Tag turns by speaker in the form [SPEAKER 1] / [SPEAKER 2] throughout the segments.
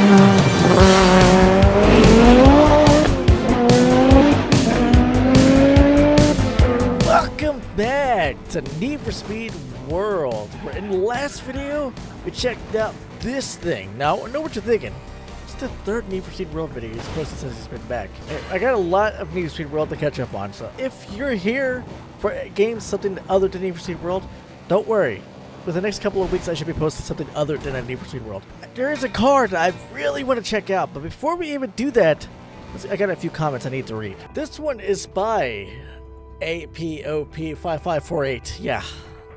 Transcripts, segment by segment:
[SPEAKER 1] Welcome back to Need for Speed World, where in the last video, we checked out this thing. Now, I know what you're thinking. It's the third Need for Speed World video he's posted since he's been back. I got a lot of Need for Speed World to catch up on, so if you're here for games something other than Need for Speed World, don't worry. For the next couple of weeks, I should be posting something other than a Need for Speed World. There is a car that I really want to check out, but before we even do that, I got a few comments I need to read. This one is by APOP5548. Yeah,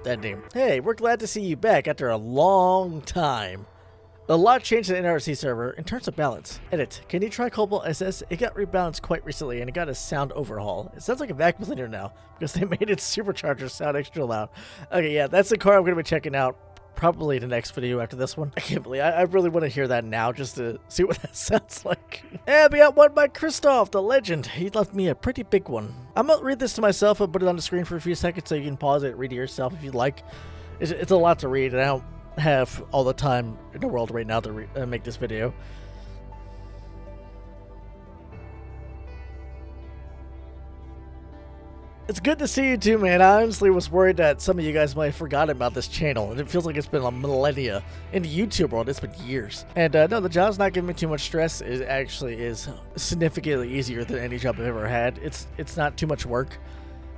[SPEAKER 1] that name. Hey, we're glad to see you back after a long time. A lot changed in the NRC server in terms of balance. Edit. Can you try Cobalt SS? It got rebalanced quite recently and it got a sound overhaul. It sounds like a vacuum cleaner now because they made its supercharger sound extra loud. Okay, yeah, that's the car I'm going to be checking out. Probably the next video after this one. I can't believe I really want to hear that now just to see what that sounds like. And we got one by Christoph, the legend. He left me a pretty big one. I'm going to read this to myself and put it on the screen for a few seconds so you can pause it, read it yourself if you'd like. It's a lot to read and I don't have all the time in the world right now to make this video. It's good to see you too, man. I honestly was worried that some of you guys might have forgotten about this channel, and it feels like it's been a millennia. In the YouTube world, it's been years. And no, the job's not giving me too much stress. It actually is significantly easier than any job I've ever had. It's not too much work.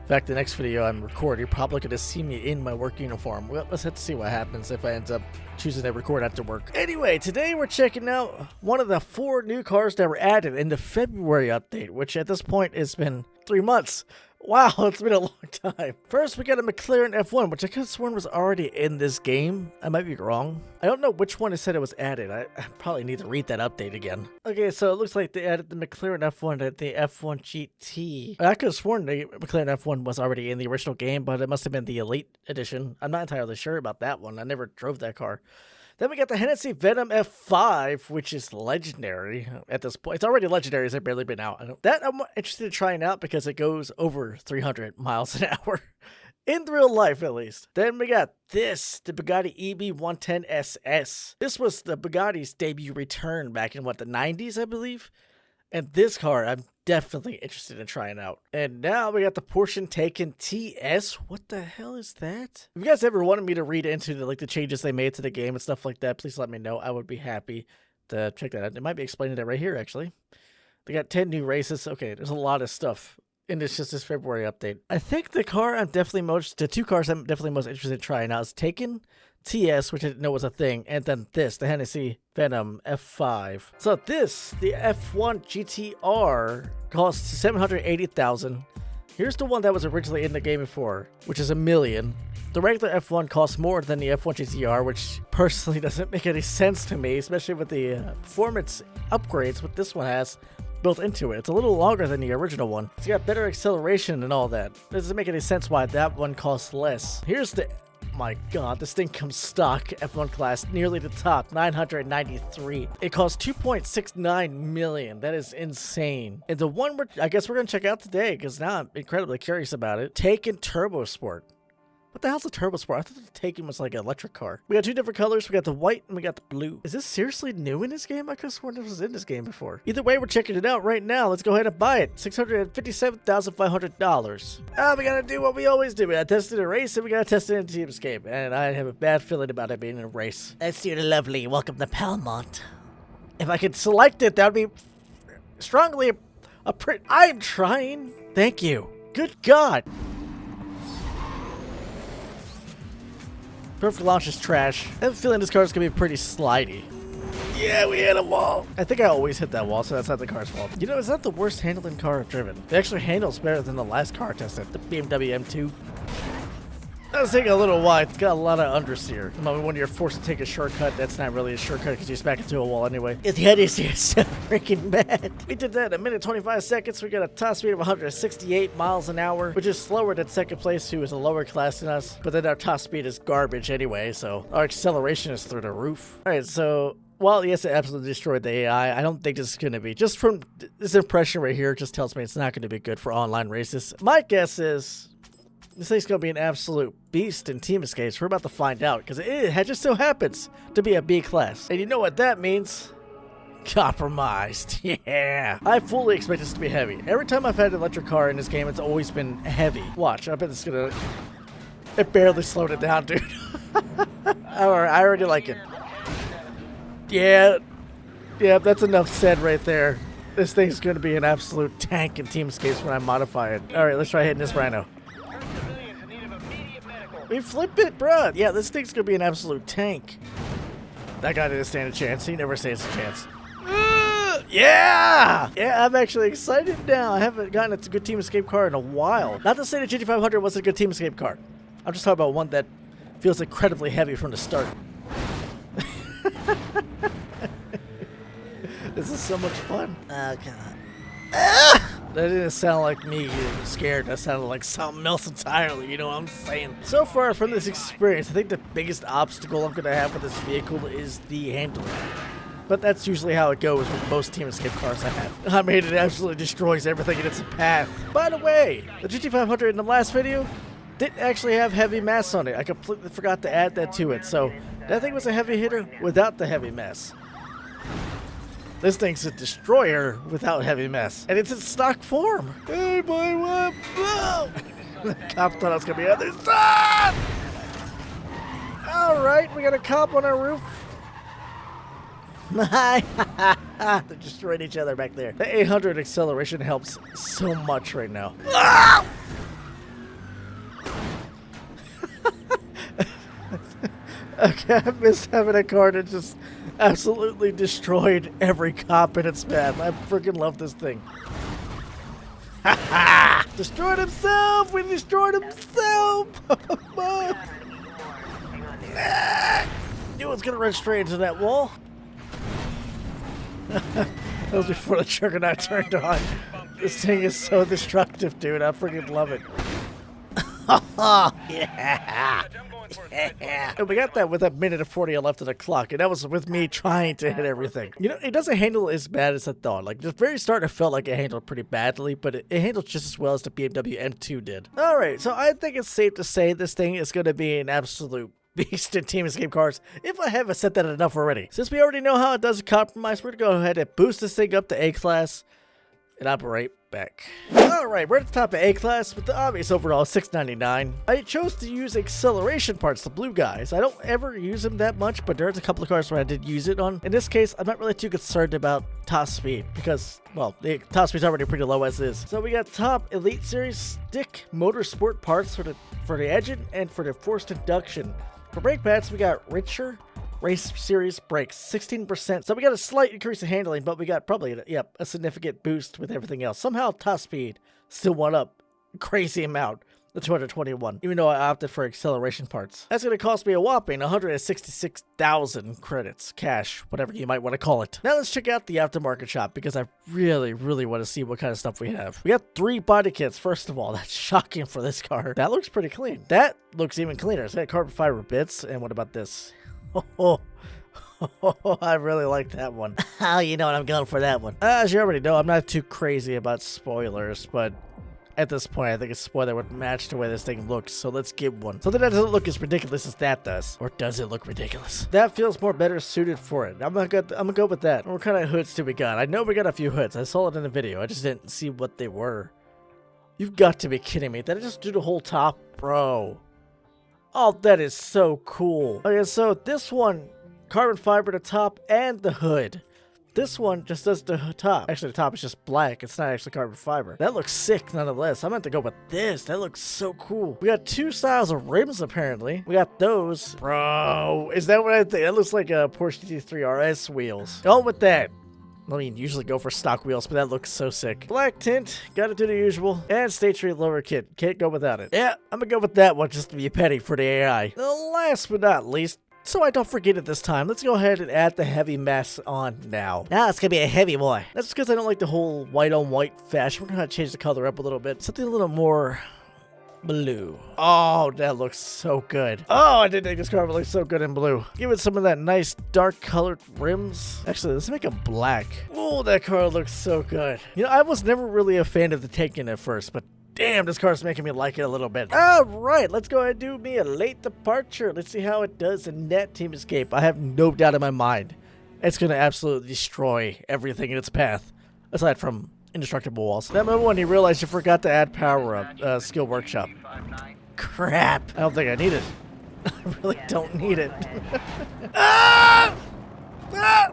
[SPEAKER 1] In fact, the next video I'm recording, you're probably going to see me in my work uniform. Well, let's have to see what happens if I end up choosing to record after work. Anyway, today we're checking out one of the 4 new cars that were added in the February update, which at this point has been 3 months. Wow, it's been a long time. First, we got a McLaren F1, which I could have sworn was already in this game. I might be wrong. I don't know which one it said it was added. I probably need to read that update again. Okay, so it looks like they added the McLaren F1 to the F1 GT. I could have sworn the McLaren F1 was already in the original game, but it must have been the Elite Edition. I'm not entirely sure about that one. I never drove that car. Then we got the Hennessy Venom F5, which is legendary at this point. It's already legendary as it's barely been out. That I'm interested in trying out because it goes over 300 miles an hour. In real life, at least. Then we got this, the Bugatti EB110 SS. This was the Bugatti's debut return back in, what, the 90s, I believe? And this car, I'm definitely interested in trying out. And now we got the Porsche Taycan TS. What the hell is that? If you guys ever wanted me to read into the changes they made to the game and stuff like that, please let me know. I would be happy to check that out. It might be explaining that right here, actually. They got 10 new races. Okay, there's a lot of stuff in this February update. I think the two cars I'm definitely most interested in trying out is Taycan TS, which I didn't know was a thing, and then this, the Hennessy Venom F5. So this, the F1 GTR, costs $780,000. Here's the one that was originally in the game before, which is $1 million. The regular F1 costs more than the F1 GTR, which personally doesn't make any sense to me, especially with the performance upgrades what this one has built into it. It's a little longer than the original one. It's got better acceleration and all that. It doesn't make any sense why that one costs less. Here's the... My god, this thing comes stock F1 class, nearly the top, 993. It costs 2.69 million. That is insane. And the one I guess we're gonna check out today, because now I'm incredibly curious about it. Taycan Turbo Sport. What the hell's a Turbo Sport? I thought the Taycan was like an electric car. We got 2 different colors. We got the white and we got the blue. Is this seriously new in this game? I could have sworn this was in this game before. Either way, we're checking it out right now. Let's go ahead and buy it. $657,500. We gotta do what we always do. We gotta test it in a race and we gotta test it in Team Escape. And I have a bad feeling about it being in a race. That's you, lovely. Welcome to Palmont. If I could select it, that would be strongly I'm trying. Thank you. Good God. Perfect launch is trash. I have a feeling this car is going to be pretty slidey. Yeah, we hit a wall. I think I always hit that wall, so that's not the car's fault. You know, it's not the worst handling car I've driven. It actually handles better than the last car I tested, the BMW M2. That's taking a little while. It's got a lot of understeer. I mean, when you're forced to take a shortcut, that's not really a shortcut because you smack into a wall anyway. The head is so freaking bad. We did that in 1 minute 25 seconds. We got a top speed of 168 miles an hour, which is slower than second place, who is a lower class than us. But then our top speed is garbage anyway, so our acceleration is through the roof. All right, so... Well, yes, it absolutely destroyed the AI. I don't think this is going to be, just from this impression right here, just tells me it's not going to be good for online races. My guess is this thing's going to be an absolute beast in Team Escapes. We're about to find out, because it just so happens to be a B class. And you know what that means? Compromised. Yeah. I fully expect this to be heavy. Every time I've had an electric car in this game, it's always been heavy. Watch, I bet it's gonna... It barely slowed it down, dude. I already like it. Yeah. Yeah, that's enough said right there. This thing's gonna be an absolute tank in Teamscapes when I modify it. Alright, let's try hitting this rhino. We flip it, bruh. Yeah, this thing's gonna be an absolute tank. That guy didn't stand a chance. He never stands a chance. Yeah! Yeah, I'm actually excited now. I haven't gotten a good Team Escape car in a while. Not to say the GT500 wasn't a good Team Escape car. I'm just talking about one that feels incredibly heavy from the start. This is so much fun. Oh, God. That didn't sound like me getting scared. That sounded like something else entirely, you know what I'm saying? So far from this experience, I think the biggest obstacle I'm going to have with this vehicle is the handling. But that's usually how it goes with most Team Escape cars I have. I mean, it absolutely destroys everything in its path. By the way, the GT500 in the last video didn't actually have heavy mass on it. I completely forgot to add that to it. So that thing was a heavy hitter without the heavy mass. This thing's a destroyer without heavy mass. And it's in stock form. Hey, boy, what? The cop thought I was going to be on this side. All right, we got a cop on our roof. They're destroying each other back there. The 800 acceleration helps so much right now. Okay, I miss having a car that just absolutely destroyed every cop in its path. I freaking love this thing. Destroyed himself! We destroyed himself! Knew it was gonna run straight into that wall. That was before the juggernaut turned on. This thing is so destructive, dude. I freaking love it. Yeah. Yeah. And we got that with a minute and 40 left of the clock, and that was with me trying to hit everything. You know, it doesn't handle as bad as I thought. Like, the very start, it felt like it handled pretty badly, but it handled just as well as the BMW M2 did. Alright, so I think it's safe to say this thing is going to be an absolute beast in Team Escape cars, if I haven't said that enough already. Since we already know how it does a compromise, we're going to go ahead and boost this thing up to A-Class, and I'll be right back. Alright, we're at the top of A-Class with the obvious overall $699. I chose to use acceleration parts, the blue guys. I don't ever use them that much, but there's a couple of cars where I did use it on. In this case, I'm not really too concerned about top speed because, well, the top speed's already pretty low as is. So we got top Elite Series stick motorsport parts for the engine and for the forced induction. For brake pads, we got richer Race Series brakes, 16%. So we got a slight increase in handling, but we got probably, a significant boost with everything else. Somehow top speed still went up a crazy amount, the 221, even though I opted for acceleration parts. That's going to cost me a whopping 166,000 credits, cash, whatever you might want to call it. Now let's check out the aftermarket shop because I really, really want to see what kind of stuff we have. We got 3 body kits. First of all, that's shocking for this car. That looks pretty clean. That looks even cleaner. It's got carbon fiber bits. And what about this? Oh, I really like that one. Oh, you know what, I'm going for that one. As you already know, I'm not too crazy about spoilers, but at this point, I think a spoiler would match the way this thing looks, so let's give one. Something that doesn't look as ridiculous as that does. Or does it look ridiculous? That feels more better suited for it. I'm gonna go with that. What kind of hoods do we got? I know we got a few hoods. I saw it in the video. I just didn't see what they were. You've got to be kidding me. Did I just do the whole top? Bro. Oh, that is so cool. Okay, so this one, carbon fiber the top and the hood. This one just does the top. Actually, the top is just black. It's not actually carbon fiber. That looks sick nonetheless. I'm going to go with this. That looks so cool. We got 2 styles of rims, apparently. We got those. Bro, is that what I think? That looks like a Porsche GT3 RS wheels. Go with that. I mean, usually go for stock wheels, but that looks so sick. Black tint, gotta do the usual. And State Street lower kit, can't go without it. Yeah, I'm gonna go with that one just to be petty for the AI. Last but not least, so I don't forget it this time, let's go ahead and add the heavy mass on now. Now it's gonna be a heavy boy. That's because I don't like the whole white on white fashion. We're gonna change the color up a little bit. Something a little more blue. Oh, that looks so good. Oh, I did think this car looks so good in blue. Give it some of that nice dark colored rims. Actually, let's make it black. Oh, that car looks so good. You know, I was never really a fan of the Taycan at first, but damn, this car's making me like it a little bit. All right, let's go ahead and do me a late departure. Let's see how it does in that Team Escape. I have no doubt in my mind it's gonna absolutely destroy everything in its path, aside from indestructible walls. That moment when you realize you forgot to add power up, skill workshop. Crap! I don't think I need it. I really don't need it. Ah! Ah!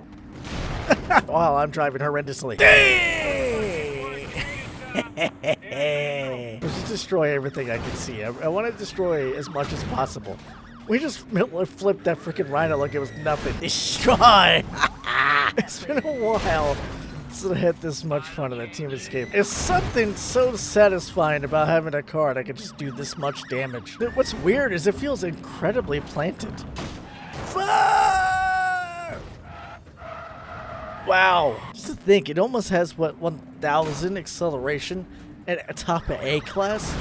[SPEAKER 1] While I'm driving horrendously. Let's just destroy everything I can see. I want to destroy as much as possible. We just flipped that freaking rhino like it was nothing. Destroy! It's been a while since I had this much fun in a Team Escape. It's something so satisfying about having a car that can just do this much damage. What's weird is it feels incredibly planted. Fire! Wow. Just to think, it almost has, what, 1,000 acceleration at a top of A-class?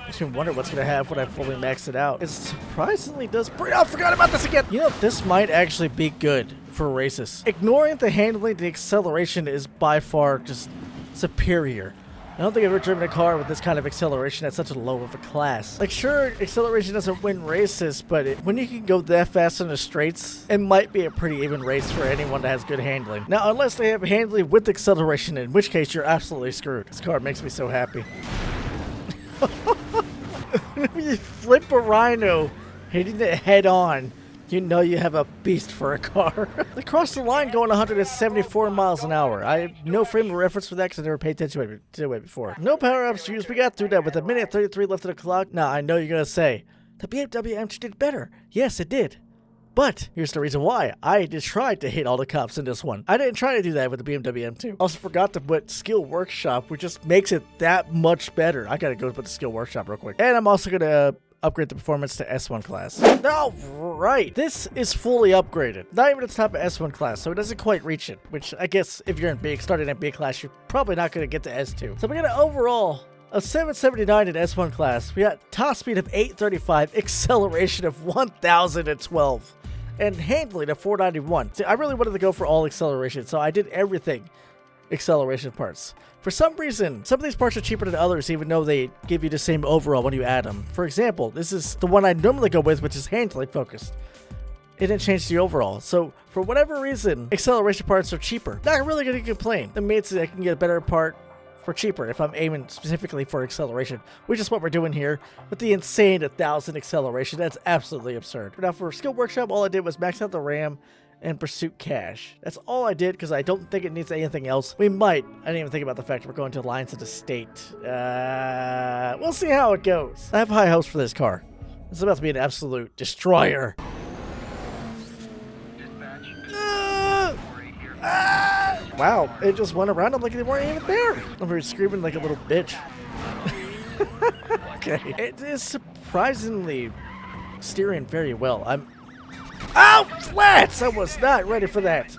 [SPEAKER 1] Makes me wonder what's going to have when I fully max it out. It surprisingly does pretty... Oh, I forgot about this again! You know, this might actually be good for races. Ignoring the handling, the acceleration is by far just superior. I don't think I've ever driven a car with this kind of acceleration at such a low of a class. Like, sure, acceleration doesn't win races, but when you can go that fast in the straights, it might be a pretty even race for anyone that has good handling. Now, unless they have handling with acceleration, in which case you're absolutely screwed. This car makes me so happy. You flip a rhino, hitting it head on, you know you have a beast for a car. They crossed the line going 174 miles an hour. I have no frame of reference for that because I never paid attention to it before. No power-ups used. We got through that with a minute 33 left of the clock. Now, I know you're going to say, the BMW M2 did better. Yes, it did. But here's the reason why. I just tried to hit all the cops in this one. I didn't try to do that with the BMW M2. Also forgot to put Skill Workshop, which just makes it that much better. I gotta go put the Skill Workshop real quick. And I'm also gonna upgrade the performance to S1 class. Alright, this is fully upgraded. Not even at the top of S1 class, so it doesn't quite reach it. Which I guess if you're in B, starting at B class, you're probably not gonna get to S2. So we got an overall of 779 in S1 class. We got top speed of 835, acceleration of 1012. And handling of 491. See, I really wanted to go for all acceleration, so I did everything acceleration parts. For some reason, some of these parts are cheaper than others, even though they give you the same overall when you add them. For example, this is the one I normally go with, which is handling focused. It didn't change the overall, so for whatever reason, acceleration parts are cheaper. Not really gonna complain. That means that I can get a better part for cheaper if I'm aiming specifically for acceleration, which is what we're doing here with the insane 1,000 acceleration. That's absolutely absurd. Now for Skill Workshop, all I did was max out the RAM and Pursuit Cash. That's all I did because I don't think it needs anything else. We might. I didn't even think about the fact that we're going to Alliance of the State. We'll see how it goes. I have high hopes for this car. It's about to be an absolute destroyer. Wow, it just went around them like they weren't even there. I'm very screaming like a little bitch. Okay, it is surprisingly steering very well. Ow! Flats! I was not ready for that.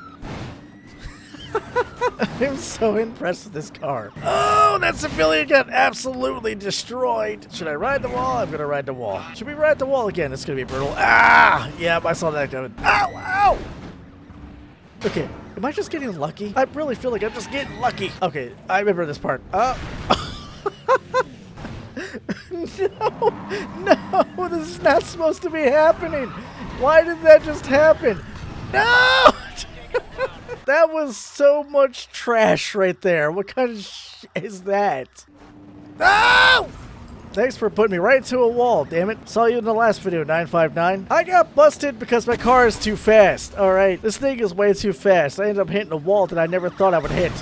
[SPEAKER 1] I'm so impressed with this car. Oh, that civilian got absolutely destroyed. Should I ride the wall? I'm gonna ride the wall. Should we ride the wall again? It's gonna be brutal. Ah! Yeah, I saw that coming. Ow! Ow! Okay, am I just getting lucky? I really feel like I'm just getting lucky. Okay, I remember this part. No, this is not supposed to be happening. Why did that just happen? No! That was so much trash right there. What kind of is that? No! Thanks for putting me right into a wall, damn it. Saw you in the last video, 959. I got busted because my car is too fast. Alright, this thing is way too fast. I ended up hitting a wall that I never thought I would hit.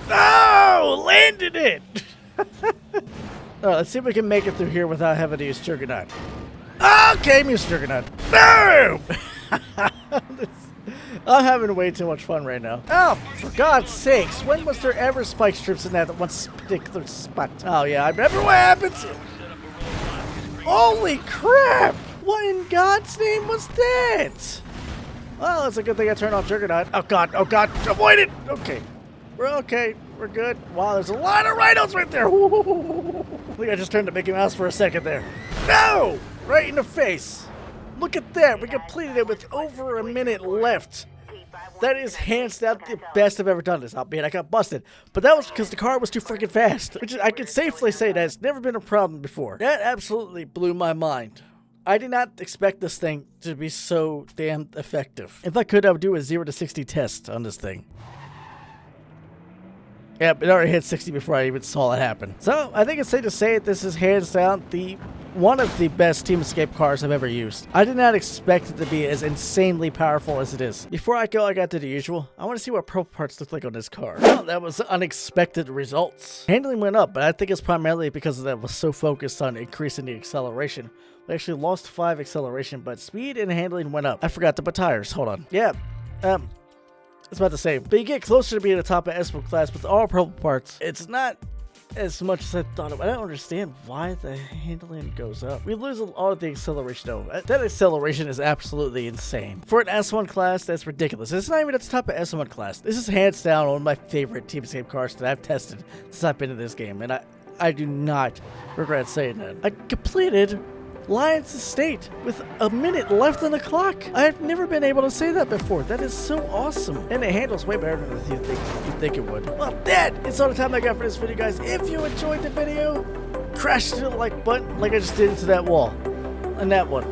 [SPEAKER 1] Oh! Landed it! Alright, let's see if we can make it through here without having to use Juggernaut. Okay, use Juggernaut. Boom! I'm having way too much fun right now. Oh, for God's sakes, when was there ever spike strips in that one particular spot? Oh yeah, I remember what happens. Holy crap! What in God's name was that? Well, it's a good thing I turned off Juggernaut. Oh God, avoid it! Okay. We're okay, we're good. Wow, there's a lot of rhinos right there. I think I just turned to Mickey Mouse for a second there. No! Right in the face. Look at that, we completed it with over a minute left. That is hands down the best I've ever done this. Albeit I got busted, but that was because the car was too freaking fast. Which I can safely say that has never been a problem before. That absolutely blew my mind. I did not expect this thing to be so damn effective. If I could, I would do a 0 to 60 test on this thing. Yep, it already hit 60 before I even saw it happen. So, I think it's safe to say that this is hands down one of the best Team Escape cars I've ever used. I did not expect it to be as insanely powerful as it is. Before I go, I got to the usual. I want to see what purple parts look like on this car. Well, that was unexpected results. Handling went up, but I think it's primarily because that was so focused on increasing the acceleration. We actually lost 5 acceleration, but speed and handling went up. I forgot to put tires. Hold on. Yeah. It's about the same. But you get closer to being the top of S1 class with all purple parts. It's not as much as I thought of. I don't understand why the handling goes up. We lose all of the acceleration though. That acceleration is absolutely insane. For an S1 class, that's ridiculous. It's not even at the top of S1 class. This is hands down one of my favorite Team Escape cars that I've tested since I've been in this game. And I do not regret saying that. I completed Lion's Estate with a minute left on the clock. I've never been able to say that before. That is so awesome. And it handles way better than you think it would. Well, that is all the time I got for this video, guys. If you enjoyed the video, crash the like button like I just did into that wall. And that one.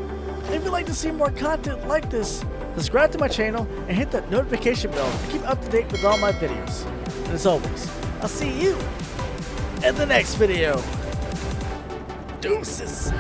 [SPEAKER 1] If you'd like to see more content like this, subscribe to my channel and hit that notification bell to keep up to date with all my videos. And as always, I'll see you in the next video. Deuces.